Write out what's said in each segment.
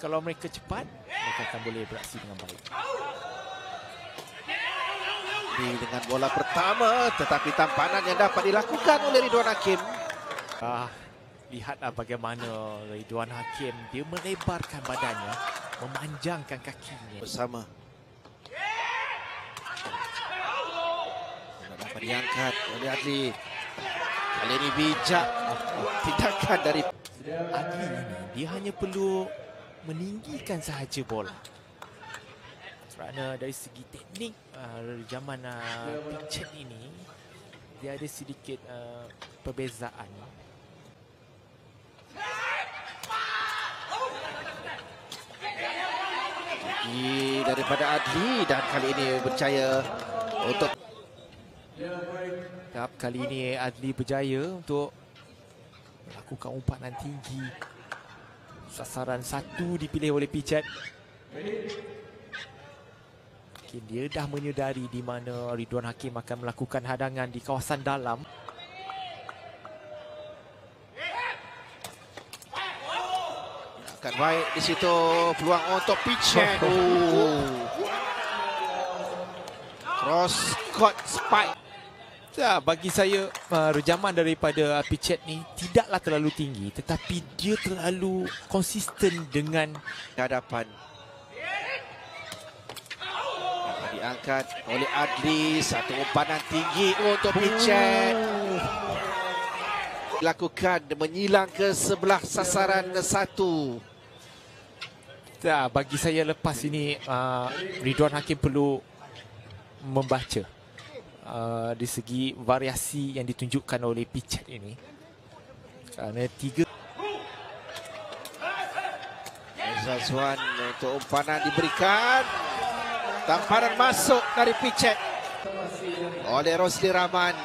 kalau mereka cepat, mereka akan boleh beraksi dengan baik. Dengan bola pertama, tetapi tampanan yang dapat dilakukan oleh Ridwan Hakim. Lihatlah bagaimana Ridwan Hakim, dia melebarkan badannya, memanjangkan kakinya. Bersama. Dapat diangkat oleh Adli. Kali ini bijak tindakan dari Adli ini, dia hanya perlu meninggikan sahaja bola. Kerana dari segi teknik zaman Pinchet ini, dia ada sedikit perbezaan. Daripada Adli, dan kali ini berjaya untuk kali ini Adli berjaya untuk melakukan umpanan tinggi. Sasaran satu dipilih oleh Pinchet. Mungkin dia dah menyedari di mana Ridwan Hakim akan melakukan hadangan di kawasan dalam. akan baik di situ, peluang untuk Pinchet. Cross court spike. Ya, bagi saya rejaman daripada Pinchet ni tidaklah terlalu tinggi, tetapi dia terlalu konsisten dengan hadapan. Diangkat oleh Adli, satu umpanan tinggi untuk Pinchet. Dilakukan menyilang ke sebelah sasaran satu. Ya, bagi saya lepas ini Ridwan Hakim perlu membaca di segi variasi yang ditunjukkan oleh Pinchet ini. Kerana tiga Zazwan untuk umpanan diberikan. Tamparan masuk dari Pinchet oleh Rosli Rahman.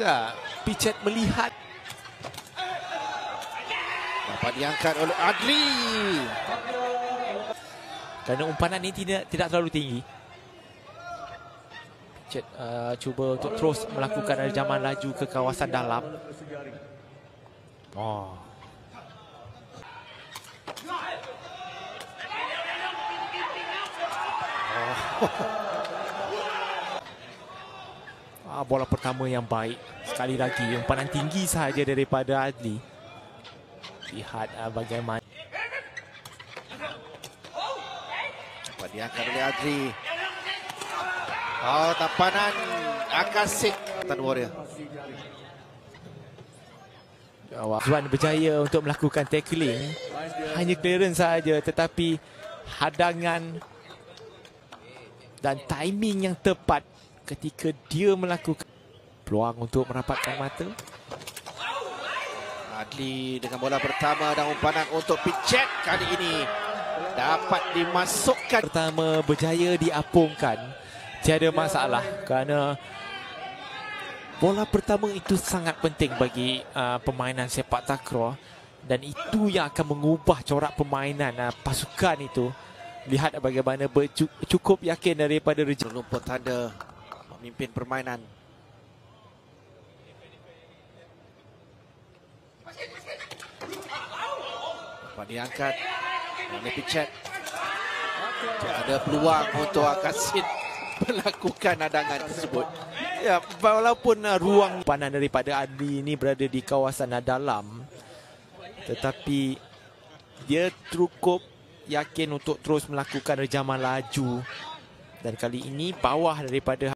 Ya, Pinchet melihat. Dapat diangkat oleh Adli. Kerana umpanan ini tidak terlalu tinggi. Pinchet cuba untuk terus melakukan rejaman laju ke kawasan dalam. Bola pertama yang baik. Sekali lagi umpanan tinggi sahaja daripada Adli. Lihat bagaimana. Dapat diangkat oleh Adli. Tampanan Akasik Tan Warrior. Zuan berjaya untuk melakukan tackling. Hanya clearance sahaja, tetapi hadangan dan timing yang tepat ketika dia melakukan peluang untuk merapatkan mata. Adli dengan bola pertama dan umpanan untuk Pinchet kali ini dapat dimasukkan. Pertama berjaya diapungkan, tiada masalah kerana bola pertama itu sangat penting bagi permainan sepak takraw, dan itu yang akan mengubah corak permainan pasukan itu. Lihat bagaimana cukup yakin daripada rumput tanda memimpin permainan. Dapat diangkat oleh Pinchet. Ada peluang untuk Akasin melakukan hadangan tersebut. Ya, walaupun ruang panan daripada Adli ini berada di kawasan dalam, tetapi dia cukup yakin untuk terus melakukan rejaman laju, dan kali ini bawah daripada